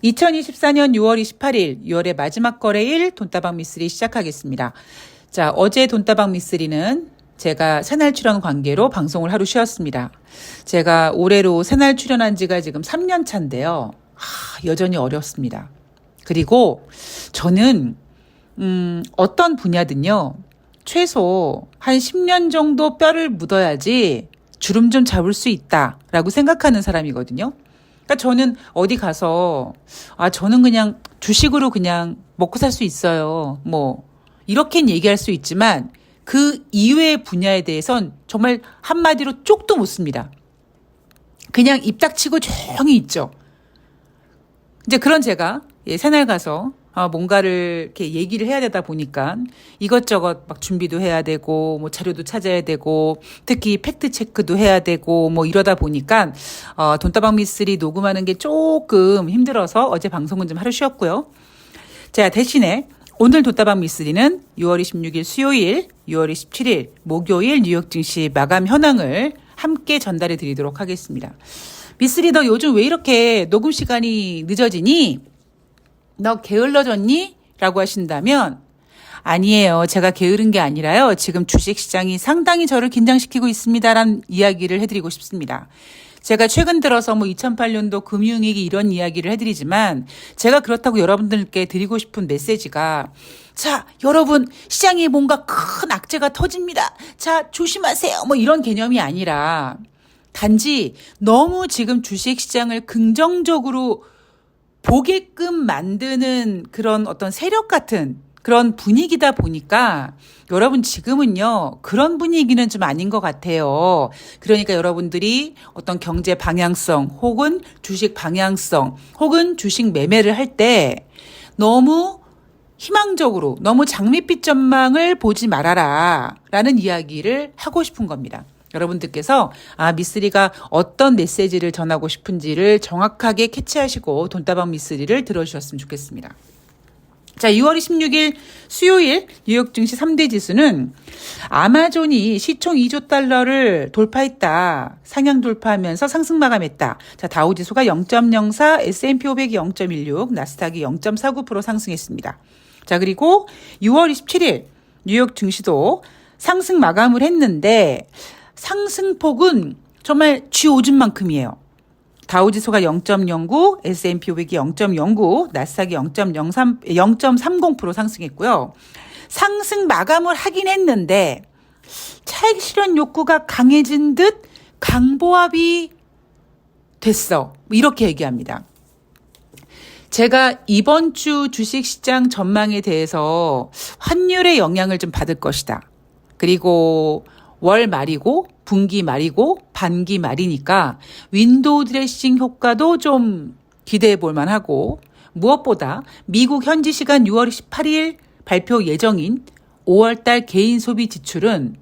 2024년 6월 28일, 6월의 마지막 거래일 돈다방 미쓰리 시작하겠습니다. 자, 어제 돈다방 미쓰리는 제가 새날 출연 관계로 방송을 하루 쉬었습니다. 제가 올해로 새날 출연한 지가 지금 3년 차인데요. 여전히 어렵습니다. 그리고 저는 어떤 분야든요. 최소 한 10년 정도 뼈를 묻어야지 주름 좀 잡을 수 있다라고 생각하는 사람이거든요. 그러니까 저는 어디 가서 저는 그냥 주식으로 그냥 먹고 살 수 있어요. 이렇게 얘기할 수 있지만 그 이외의 분야에 대해선 정말 한마디로 쪽도 못 씁니다. 그냥 입 닥치고 조용히 있죠. 이제 그런 제가 새날 가서 뭔가를 이렇게 얘기를 해야 되다 보니까 이것저것 막 준비도 해야 되고 자료도 찾아야 되고 특히 팩트 체크도 해야 되고 이러다 보니까 돈다방 미쓰리 녹음하는 게 조금 힘들어서 어제 방송은 좀 하루 쉬었고요. 자, 대신에 오늘 돈다방 미쓰리는 6월 26일 수요일, 6월 27일 목요일 뉴욕 증시 마감 현황을 함께 전달해 드리도록 하겠습니다. 미쓰리, 너 요즘 왜 이렇게 녹음 시간이 늦어지니? 너 게을러졌니? 라고 하신다면 아니에요. 제가 게으른 게 아니라요. 지금 주식시장이 상당히 저를 긴장시키고 있습니다라는 이야기를 해드리고 싶습니다. 제가 최근 들어서 2008년도 금융위기 이런 이야기를 해드리지만 제가 그렇다고 여러분들께 드리고 싶은 메시지가 자, 여러분 시장에 뭔가 큰 악재가 터집니다. 자, 조심하세요. 이런 개념이 아니라 단지 너무 지금 주식시장을 긍정적으로 보게끔 만드는 그런 어떤 세력 같은 그런 분위기다 보니까 여러분 지금은요 그런 분위기는 좀 아닌 것 같아요. 그러니까 여러분들이 어떤 경제 방향성 혹은 주식 방향성 혹은 주식 매매를 할 때 너무 희망적으로 너무 장밋빛 전망을 보지 말아라 라는 이야기를 하고 싶은 겁니다. 여러분들께서 미쓰리가 어떤 메시지를 전하고 싶은지를 정확하게 캐치하시고 돈다방 미쓰리를 들어주셨으면 좋겠습니다. 자, 6월 26일 수요일 뉴욕 증시 3대 지수는 아마존이 시총 2조 달러를 돌파했다. 상향 돌파하면서 상승 마감했다. 자, 다우지수가 0.04, S&P 500이 0.16, 나스닥이 0.49% 상승했습니다. 자, 그리고 6월 27일 뉴욕 증시도 상승 마감을 했는데 상승폭은 정말 쥐오줌만큼이에요. 다우지수가 0.09, S&P 500이 0.09, 나스닥이 0.30% 상승했고요. 상승 마감을 하긴 했는데 차익 실현 욕구가 강해진 듯 강보합이 됐어. 이렇게 얘기합니다. 제가 이번 주 주식시장 전망에 대해서 환율의 영향을 좀 받을 것이다. 그리고 월 말이고 분기 말이고 반기 말이니까 윈도우 드레싱 효과도 좀 기대해 볼 만하고 무엇보다 미국 현지 시간 6월 18일 발표 예정인 5월달 개인 소비 지출은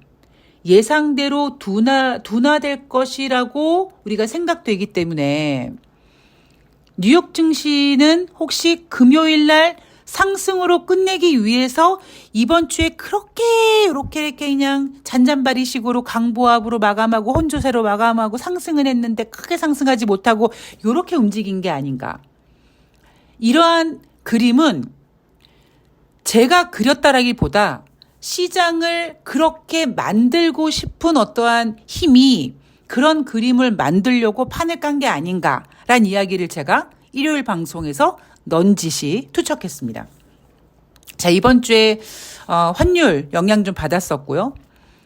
예상대로 둔화될 것이라고 우리가 생각되기 때문에 뉴욕 증시는 혹시 금요일 날 상승으로 끝내기 위해서 이번 주에 이렇게 그냥 잔잔바리식으로 강보합으로 마감하고 혼조세로 마감하고 상승은 했는데 크게 상승하지 못하고 이렇게 움직인 게 아닌가. 이러한 그림은 제가 그렸다라기보다 시장을 그렇게 만들고 싶은 어떠한 힘이 그런 그림을 만들려고 판을 깐 게 아닌가라는 이야기를 제가 일요일 방송에서 넌지시 투척했습니다. 자, 이번 주에 환율 영향 좀 받았었고요.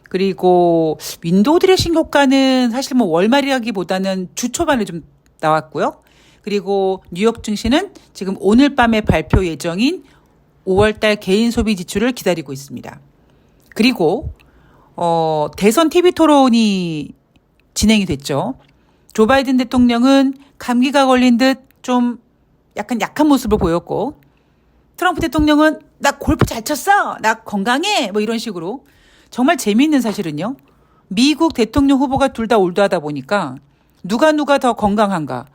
그리고 윈도우 드레싱 효과는 사실 월말이라기보다는 주 초반에 좀 나왔고요. 그리고 뉴욕 증시는 지금 오늘 밤에 발표 예정인 5월달 개인 소비 지출을 기다리고 있습니다. 그리고 대선 TV 토론이 진행이 됐죠. 조 바이든 대통령은 감기가 걸린 듯 좀 약간 약한 모습을 보였고 트럼프 대통령은 나 골프 잘 쳤어. 나 건강해. 이런 식으로 정말 재미있는 사실은요. 미국 대통령 후보가 둘 다 올드하다 보니까 누가 더 건강한가.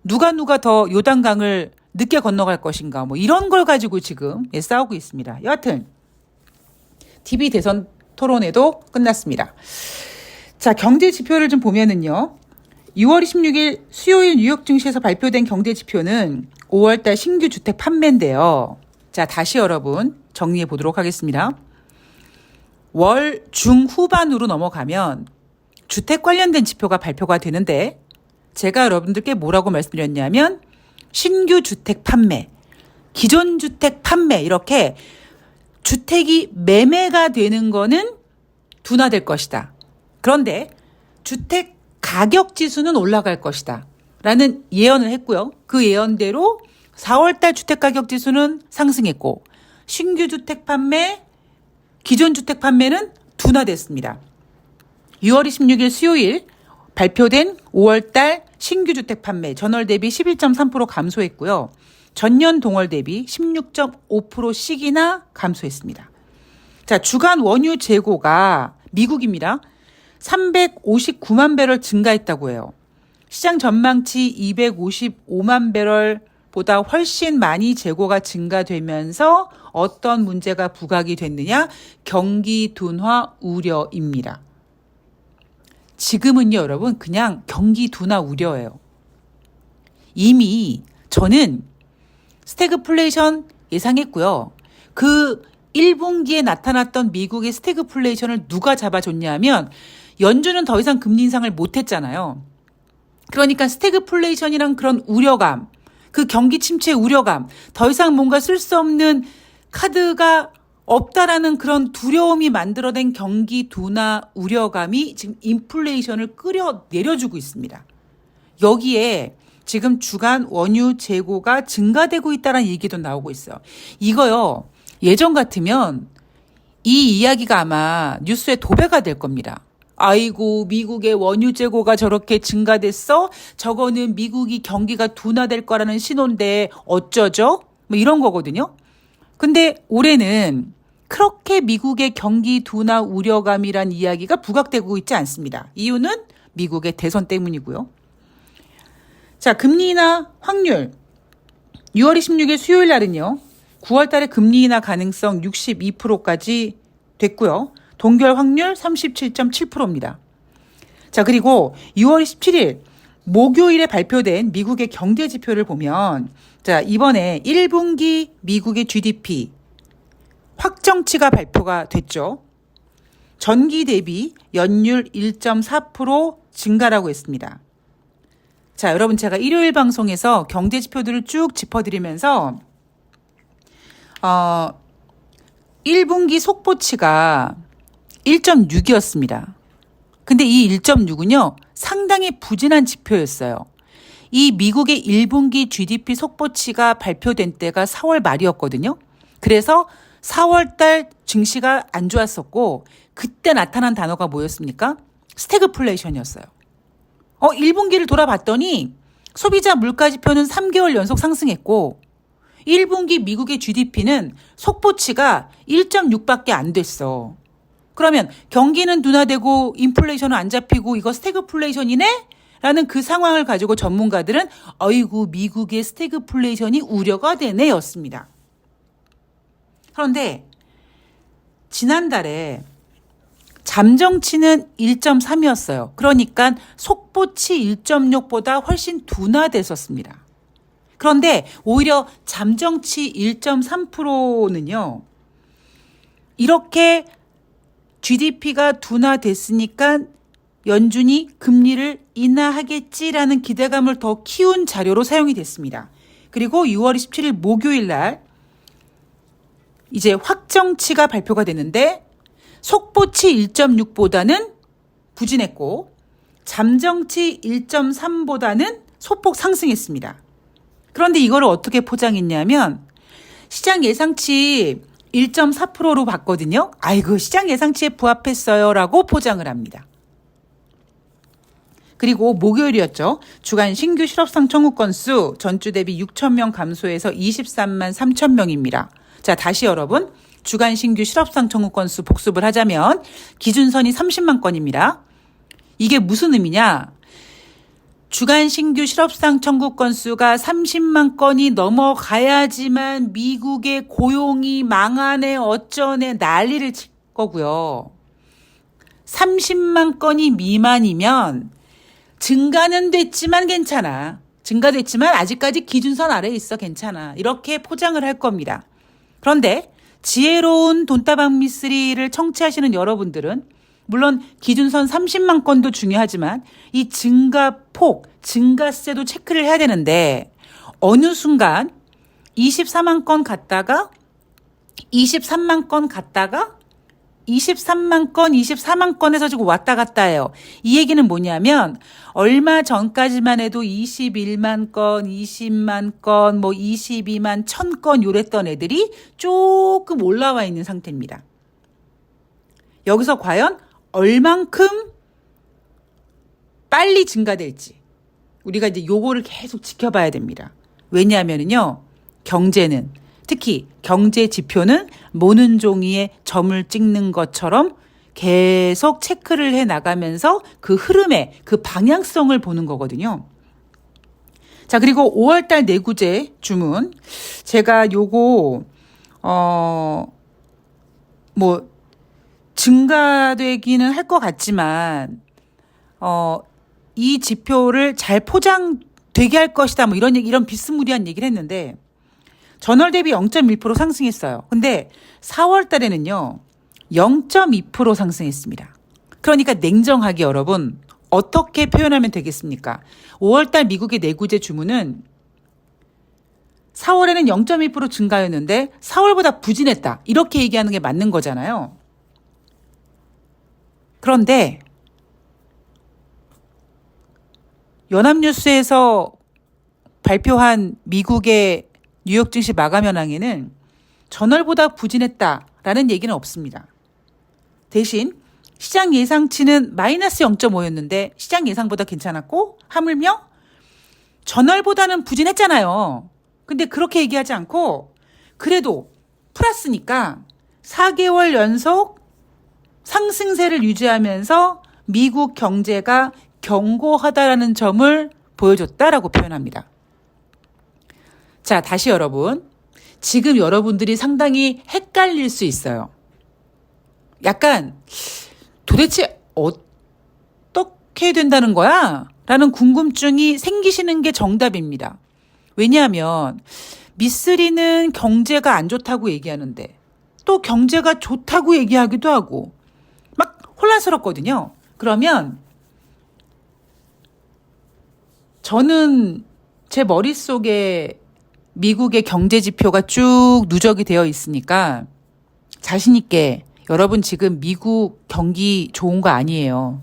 누가 더 요단강을 늦게 건너갈 것인가. 이런 걸 가지고 지금 싸우고 있습니다. 여하튼 TV 대선 토론회도 끝났습니다. 자, 경제 지표를 좀 보면은요. 6월 26일 수요일 뉴욕 증시에서 발표된 경제 지표는 5월달 신규 주택 판매인데요. 자, 다시 여러분 정리해 보도록 하겠습니다. 월 중후반으로 넘어가면 주택 관련된 지표가 발표가 되는데 제가 여러분들께 뭐라고 말씀드렸냐면 신규 주택 판매, 기존 주택 판매 이렇게 주택이 매매가 되는 거는 둔화될 것이다. 그런데 주택 가격 지수는 올라갈 것이다. 라는 예언을 했고요. 그 예언대로 4월달 주택 가격 지수는 상승했고 신규 주택 판매, 기존 주택 판매는 둔화됐습니다. 6월 26일 수요일 발표된 5월달 신규 주택 판매 전월 대비 11.3% 감소했고요. 전년 동월 대비 16.5%씩이나 감소했습니다. 자, 주간 원유 재고가 미국입니다. 359만 배럴 증가했다고 해요. 시장 전망치 255만 배럴보다 훨씬 많이 재고가 증가되면서 어떤 문제가 부각이 됐느냐? 경기 둔화 우려입니다. 지금은요, 여러분, 그냥 경기 둔화 우려예요. 이미 저는 스태그플레이션 예상했고요. 그 1분기에 나타났던 미국의 스태그플레이션을 누가 잡아줬냐면 연준은 더 이상 금리 인상을 못했잖아요. 그러니까 스태그플레이션이란 그런 우려감, 그 경기 침체 우려감, 더 이상 뭔가 쓸 수 없는 카드가 없다라는 그런 두려움이 만들어낸 경기 둔화 우려감이 지금 인플레이션을 끌어내려주고 있습니다. 여기에 지금 주간 원유 재고가 증가되고 있다는 얘기도 나오고 있어요. 이거요, 예전 같으면 이 이야기가 아마 뉴스에 도배가 될 겁니다. 아이고, 미국의 원유 재고가 저렇게 증가됐어? 저거는 미국이 경기가 둔화될 거라는 신호인데 어쩌죠? 뭐 이런 거거든요. 근데 올해는 그렇게 미국의 경기 둔화 우려감이란 이야기가 부각되고 있지 않습니다. 이유는 미국의 대선 때문이고요. 자, 금리나 확률. 6월 26일 수요일 날은요. 9월 달에 금리 인하 가능성 62%까지 됐고요. 동결 확률 37.7%입니다. 자, 그리고 6월 17일 목요일에 발표된 미국의 경제 지표를 보면 자, 이번에 1분기 미국의 GDP 확정치가 발표가 됐죠. 전기 대비 연율 1.4% 증가라고 했습니다. 자, 여러분 제가 일요일 방송에서 경제 지표들을 쭉 짚어드리면서 1분기 속보치가 1.6이었습니다. 근데 이 1.6은요, 상당히 부진한 지표였어요. 이 미국의 1분기 GDP 속보치가 발표된 때가 4월 말이었거든요. 그래서 4월 달 증시가 안 좋았었고, 그때 나타난 단어가 뭐였습니까? 스태그플레이션이었어요. 1분기를 돌아봤더니 소비자 물가 지표는 3개월 연속 상승했고, 1분기 미국의 GDP는 속보치가 1.6밖에 안 됐어. 그러면 경기는 둔화되고 인플레이션은 안 잡히고 이거 스태그플레이션이네? 라는 그 상황을 가지고 전문가들은 어이구 미국의 스태그플레이션이 우려가 되네 였습니다. 그런데 지난달에 잠정치는 1.3이었어요. 그러니까 속보치 1.6보다 훨씬 둔화됐었습니다. 그런데 오히려 잠정치 1.3%는요. 이렇게 GDP가 둔화됐으니까 연준이 금리를 인하하겠지라는 기대감을 더 키운 자료로 사용이 됐습니다. 그리고 6월 27일 목요일 날 이제 확정치가 발표가 됐는데 속보치 1.6보다는 부진했고 잠정치 1.3보다는 소폭 상승했습니다. 그런데 이걸 어떻게 포장했냐면 시장 예상치 1.4%로 봤거든요. 아이고 시장 예상치에 부합했어요 라고 포장을 합니다. 그리고 목요일이었죠. 주간 신규 실업상 청구 건수 전주 대비 6천 명 감소해서 23만 3천 명입니다. 자, 다시 여러분 주간 신규 실업상 청구 건수 복습을 하자면 기준선이 30만 건입니다. 이게 무슨 의미냐? 주간 신규 실업상 청구 건수가 30만 건이 넘어가야지만 미국의 고용이 망하네 어쩌네 난리를 칠 거고요. 30만 건이 미만이면 증가는 됐지만 괜찮아. 증가됐지만 아직까지 기준선 아래에 있어. 괜찮아. 이렇게 포장을 할 겁니다. 그런데 지혜로운 돈다방 미쓰리를 청취하시는 여러분들은 물론 기준선 30만 건도 중요하지만 이 증가폭, 증가세도 체크를 해야 되는데 어느 순간 24만 건 갔다가 23만 건 갔다가 23만 건, 24만 건에서 지금 왔다 갔다 해요. 이 얘기는 뭐냐면 얼마 전까지만 해도 21만 건, 20만 건, 뭐 22만 1000건 요랬던 애들이 조금 올라와 있는 상태입니다. 여기서 과연 얼만큼 빨리 증가될지 우리가 이제 요거를 계속 지켜봐야 됩니다. 왜냐하면요, 경제는 특히 경제 지표는 모는 종이에 점을 찍는 것처럼 계속 체크를 해 나가면서 그 흐름의 그 방향성을 보는 거거든요. 자, 그리고 5월달 내구재 주문 제가 요거 뭐 증가되기는 할 것 같지만 이 지표를 잘 포장되게 할 것이다. 뭐 이런 비스무리한 얘기를 했는데 전월 대비 0.1% 상승했어요. 근데 4월 달에는요. 0.2% 상승했습니다. 그러니까 냉정하게 여러분 어떻게 표현하면 되겠습니까? 5월 달 미국의 내구재 주문은 4월에는 0.2% 증가였는데 4월보다 부진했다. 이렇게 얘기하는 게 맞는 거잖아요. 그런데 연합뉴스에서 발표한 미국의 뉴욕 증시 마감 현황에는 전월보다 부진했다라는 얘기는 없습니다. 대신 시장 예상치는 마이너스 0.5였는데 시장 예상보다 괜찮았고 하물며 전월보다는 부진했잖아요. 근데 그렇게 얘기하지 않고 그래도 플러스니까 4개월 연속 상승세를 유지하면서 미국 경제가 견고하다라는 점을 보여줬다라고 표현합니다. 자, 다시 여러분. 지금 여러분들이 상당히 헷갈릴 수 있어요. 약간 도대체 어떻게 된다는 거야? 라는 궁금증이 생기시는 게 정답입니다. 왜냐하면 미쓰리는 경제가 안 좋다고 얘기하는데 또 경제가 좋다고 얘기하기도 하고 막 혼란스럽거든요. 그러면 저는 제 머릿속에 미국의 경제 지표가 쭉 누적이 되어 있으니까 자신 있게 여러분 지금 미국 경기 좋은 거 아니에요.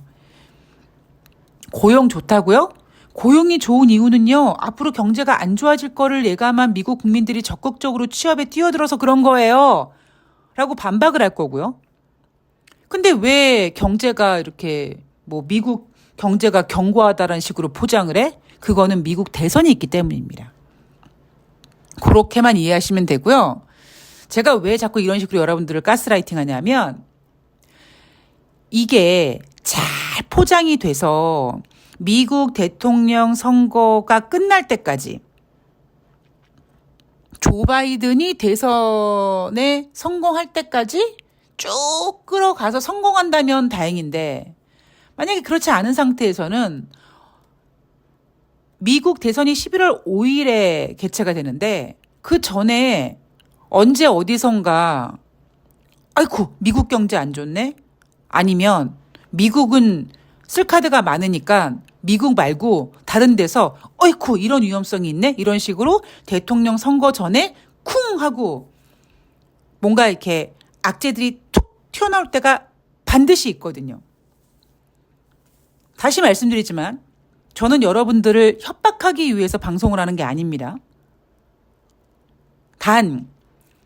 고용 좋다고요? 고용이 좋은 이유는요. 앞으로 경제가 안 좋아질 거를 예감한 미국 국민들이 적극적으로 취업에 뛰어들어서 그런 거예요. 라고 반박을 할 거고요. 근데 왜 경제가 이렇게 뭐 미국 경제가 견고하다라는 식으로 포장을 해? 그거는 미국 대선이 있기 때문입니다. 그렇게만 이해하시면 되고요. 제가 왜 자꾸 이런 식으로 여러분들을 가스라이팅 하냐면 이게 잘 포장이 돼서 미국 대통령 선거가 끝날 때까지 조 바이든이 대선에 성공할 때까지 쭉 끌어가서 성공한다면 다행인데 만약에 그렇지 않은 상태에서는 미국 대선이 11월 5일에 개최가 되는데 그 전에 언제 어디선가 아이쿠 미국 경제 안 좋네? 아니면 미국은 쓸카드가 많으니까 미국 말고 다른 데서 어이쿠 이런 위험성이 있네? 이런 식으로 대통령 선거 전에 쿵 하고 뭔가 이렇게 악재들이 툭 튀어나올 때가 반드시 있거든요. 다시 말씀드리지만 저는 여러분들을 협박하기 위해서 방송을 하는 게 아닙니다. 단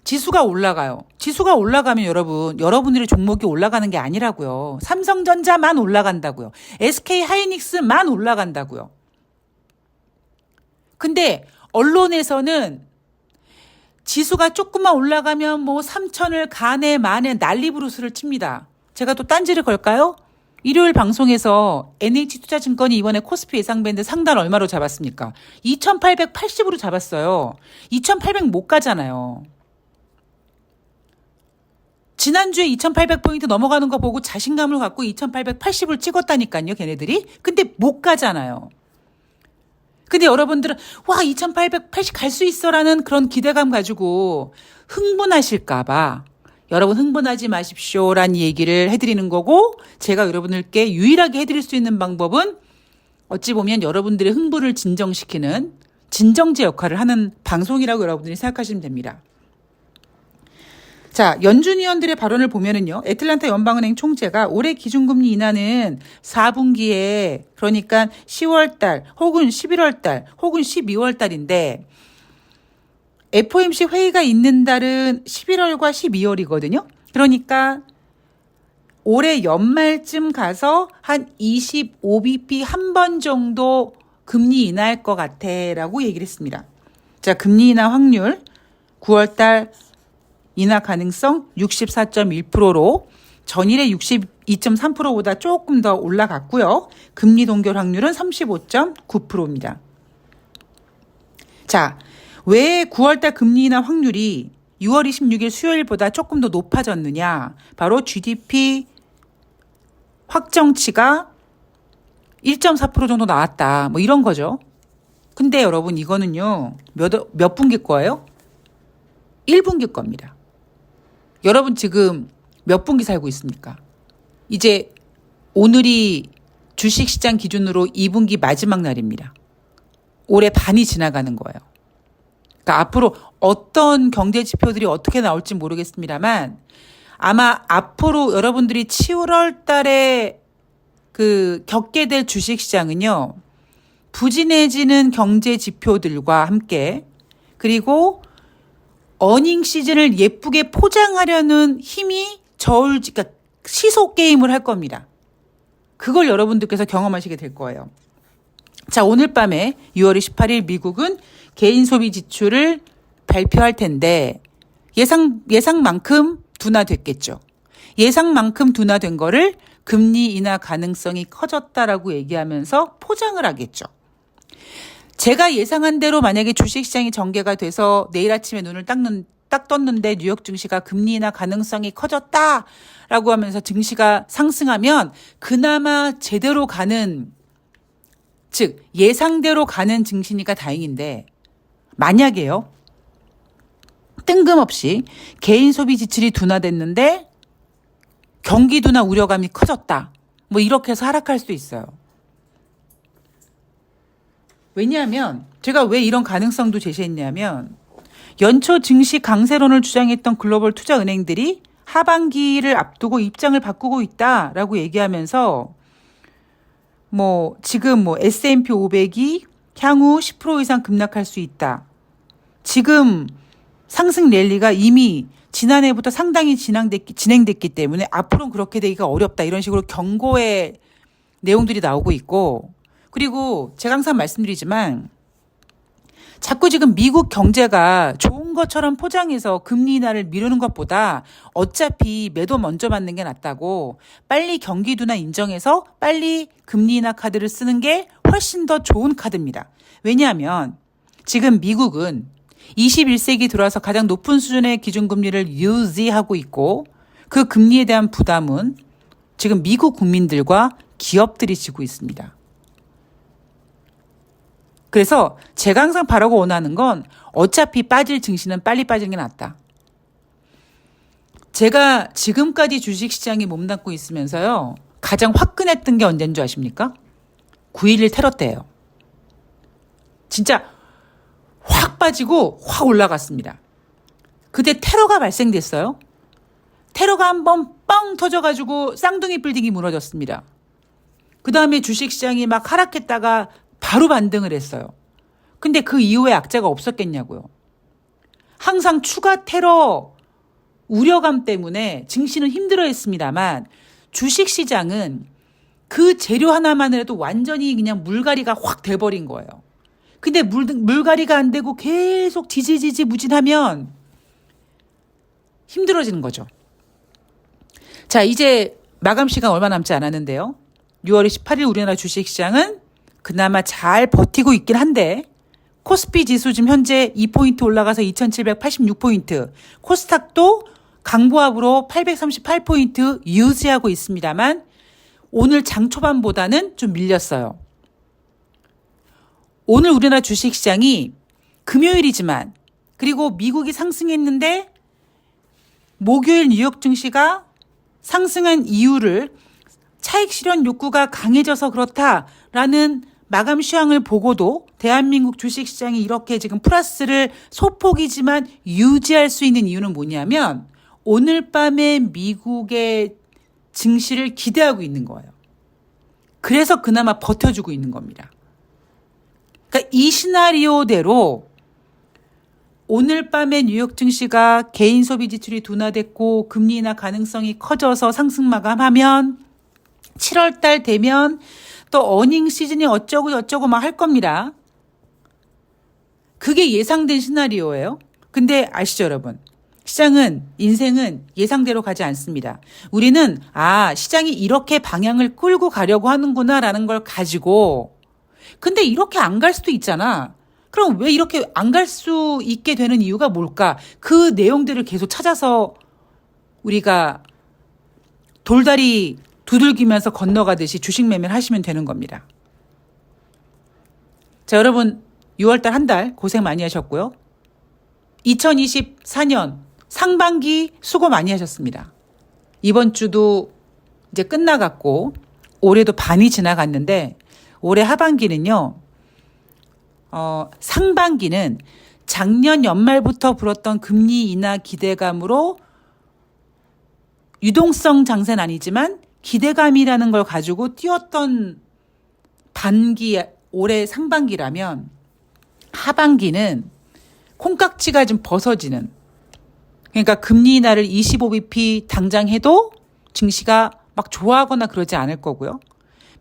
지수가 올라가요. 지수가 올라가면 여러분들의 종목이 올라가는 게 아니라고요. 삼성전자만 올라간다고요. SK 하이닉스만 올라간다고요. 근데 언론에서는 지수가 조금만 올라가면 뭐 3천을 가네 마네 난리부르스를 칩니다. 제가 또 딴지를 걸까요? 일요일 방송에서 NH투자증권이 이번에 코스피 예상밴드 상단 얼마로 잡았습니까? 2,880으로 잡았어요. 2,800 못 가잖아요. 지난주에 2,800포인트 넘어가는 거 보고 자신감을 갖고 2,880을 찍었다니까요, 걔네들이. 근데 못 가잖아요. 근데 여러분들은 와 2880 갈 수 있어라는 그런 기대감 가지고 흥분하실까봐 여러분 흥분하지 마십시오라는 얘기를 해드리는 거고, 제가 여러분들께 유일하게 해드릴 수 있는 방법은 어찌 보면 여러분들의 흥분을 진정시키는 진정제 역할을 하는 방송이라고 여러분들이 생각하시면 됩니다. 자, 연준 위원들의 발언을 보면은요, 애틀랜타 연방은행 총재가 올해 기준금리 인하는 4분기에, 그러니까 10월달 혹은 11월달 혹은 12월달인데 FOMC 회의가 있는 달은 11월과 12월이거든요. 그러니까 올해 연말쯤 가서 한 25bp 한 번 정도 금리 인하할 것 같아 라고 얘기를 했습니다. 자, 금리 인하 확률 9월달 인하 가능성 64.1%로 전일의 62.3%보다 조금 더 올라갔고요. 금리 동결 확률은 35.9%입니다. 자, 왜 9월달 금리 인하 확률이 6월 26일 수요일보다 조금 더 높아졌느냐? 바로 GDP 확정치가 1.4% 정도 나왔다. 뭐 이런 거죠. 근데 여러분 이거는요. 몇 분기 거예요? 1분기 겁니다. 여러분 지금 몇 분기 살고 있습니까? 이제 오늘이 주식시장 기준으로 2분기 마지막 날입니다. 올해 반이 지나가는 거예요. 그러니까 앞으로 어떤 경제 지표들이 어떻게 나올지 모르겠습니다만 아마 앞으로 여러분들이 7월 달에 겪게 될 주식시장은요. 부진해지는 경제 지표들과 함께 그리고 어닝 시즌을 예쁘게 포장하려는 힘이 그러니까 시소 게임을 할 겁니다. 그걸 여러분들께서 경험하시게 될 거예요. 자, 오늘 밤에 6월 28일 미국은 개인 소비 지출을 발표할 텐데 예상만큼 둔화됐겠죠. 예상만큼 둔화된 거를 금리 인하 가능성이 커졌다라고 얘기하면서 포장을 하겠죠. 제가 예상한 대로 만약에 주식시장이 전개가 돼서 내일 아침에 눈을 딱 떴는데 뉴욕 증시가 금리 인하 가능성이 커졌다라고 하면서 증시가 상승하면 그나마 제대로 가는, 즉 예상대로 가는 증시니까 다행인데 만약에요. 뜬금없이 개인 소비 지출이 둔화됐는데 경기 둔화 우려감이 커졌다. 뭐 이렇게 해서 하락할 수 있어요. 왜냐하면 제가 왜 이런 가능성도 제시했냐면 연초 증시 강세론을 주장했던 글로벌 투자은행들이 하반기를 앞두고 입장을 바꾸고 있다라고 얘기하면서 지금 S&P 500이 향후 10% 이상 급락할 수 있다. 지금 상승 랠리가 이미 지난해부터 상당히 진행됐기 때문에 앞으로는 그렇게 되기가 어렵다. 이런 식으로 경고의 내용들이 나오고 있고, 그리고 제가 항상 말씀드리지만 자꾸 지금 미국 경제가 좋은 것처럼 포장해서 금리 인하를 미루는 것보다 어차피 매도 먼저 받는 게 낫다고 빨리 경기 둔화 인정해서 빨리 금리 인하 카드를 쓰는 게 훨씬 더 좋은 카드입니다. 왜냐하면 지금 미국은 21세기 들어와서 가장 높은 수준의 기준금리를 유지하고 있고 그 금리에 대한 부담은 지금 미국 국민들과 기업들이 지고 있습니다. 그래서 제가 항상 바라고 원하는 건 어차피 빠질 증시는 빨리 빠지는 게 낫다. 제가 지금까지 주식시장에 몸담고 있으면서요. 가장 화끈했던 게 언제인 줄 아십니까? 9.11 테러 때예요. 진짜 확 빠지고 확 올라갔습니다. 그때 테러가 발생됐어요. 테러가 한번 뻥 터져가지고 쌍둥이 빌딩이 무너졌습니다. 그 다음에 주식시장이 막 하락했다가 바로 반등을 했어요. 근데 그 이후에 악재가 없었겠냐고요. 항상 추가 테러 우려감 때문에 증시는 힘들어했습니다만 주식시장은 그 재료 하나만 해도 완전히 그냥 물갈이가 확 돼버린 거예요. 근데 물갈이가 안 되고 계속 지지무진하면 힘들어지는 거죠. 자, 이제 마감 시간 얼마 남지 않았는데요. 6월 18일 우리나라 주식시장은 그나마 잘 버티고 있긴 한데 코스피 지수 지금 현재 2포인트 올라가서 2786포인트, 코스닥도 강보합으로 838포인트 유지하고 있습니다만 오늘 장 초반보다는 좀 밀렸어요. 오늘 우리나라 주식시장이 금요일이지만 그리고 미국이 상승했는데 목요일 뉴욕 증시가 상승한 이유를 차익 실현 욕구가 강해져서 그렇다라는 마감 시황을 보고도 대한민국 주식시장이 이렇게 지금 플러스를 소폭이지만 유지할 수 있는 이유는 뭐냐면 오늘 밤에 미국의 증시를 기대하고 있는 거예요. 그래서 그나마 버텨주고 있는 겁니다. 그러니까 이 시나리오대로 오늘 밤에 뉴욕 증시가 개인 소비 지출이 둔화됐고 금리 인하 가능성이 커져서 상승 마감하면 7월 달 되면 또 어닝 시즌이 어쩌고 저쩌고 막 할 겁니다. 그게 예상된 시나리오예요. 근데 아시죠, 여러분? 시장은, 인생은 예상대로 가지 않습니다. 우리는 시장이 이렇게 방향을 끌고 가려고 하는구나라는 걸 가지고 근데 이렇게 안 갈 수도 있잖아. 그럼 왜 이렇게 안 갈 수 있게 되는 이유가 뭘까? 그 내용들을 계속 찾아서 우리가 돌다리 두들기면서 건너가듯이 주식 매매를 하시면 되는 겁니다. 자, 여러분 6월달 한 달 고생 많이 하셨고요. 2024년 상반기 수고 많이 하셨습니다. 이번 주도 이제 끝나갔고 올해도 반이 지나갔는데 올해 하반기는요. 상반기는 작년 연말부터 불었던 금리 인하 기대감으로 유동성 장세는 아니지만 기대감이라는 걸 가지고 뛰었던 반기 올해 상반기라면 하반기는 콩깍지가 좀 벗어지는 그러니까 금리 인하를 25bp 당장 해도 증시가 막 좋아하거나 그러지 않을 거고요.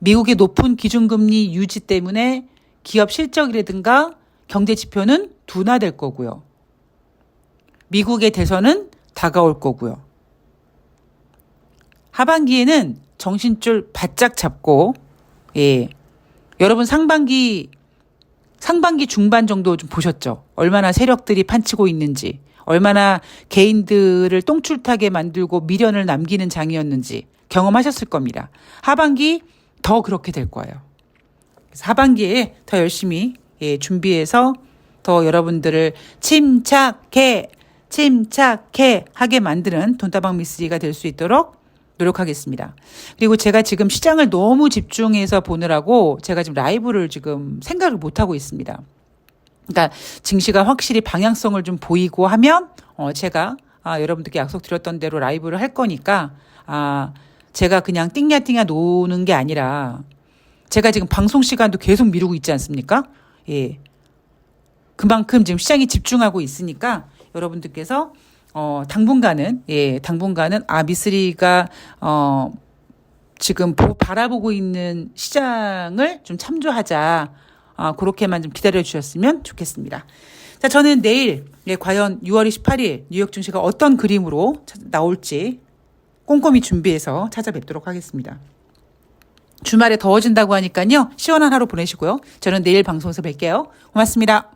미국의 높은 기준금리 유지 때문에 기업 실적이라든가 경제 지표는 둔화될 거고요. 미국의 대선은 다가올 거고요. 하반기에는 정신줄 바짝 잡고 여러분 상반기 중반 정도 좀 보셨죠? 얼마나 세력들이 판치고 있는지, 얼마나 개인들을 똥줄타게 만들고 미련을 남기는 장이었는지 경험하셨을 겁니다. 하반기 더 그렇게 될 거예요. 그래서 하반기에 더 열심히 준비해서 더 여러분들을 침착해 하게 만드는 돈다방 미쓰리가 될 수 있도록 노력하겠습니다. 그리고 제가 지금 시장을 너무 집중해서 보느라고 제가 지금 라이브를 지금 생각을 못하고 있습니다. 그러니까 증시가 확실히 방향성을 좀 보이고 하면 제가 여러분들께 약속드렸던 대로 라이브를 할 거니까 제가 그냥 띵야띵야 노는 게 아니라 제가 지금 방송 시간도 계속 미루고 있지 않습니까? 그만큼 지금 시장에 집중하고 있으니까 여러분들께서 당분간은 미쓰리가 지금 바라보고 있는 시장을 좀 참조하자. 그렇게만 좀 기다려 주셨으면 좋겠습니다. 자, 저는 내일 과연 6월 28일 뉴욕 증시가 어떤 그림으로 나올지 꼼꼼히 준비해서 찾아뵙도록 하겠습니다. 주말에 더워진다고 하니까요. 시원한 하루 보내시고요. 저는 내일 방송에서 뵐게요. 고맙습니다.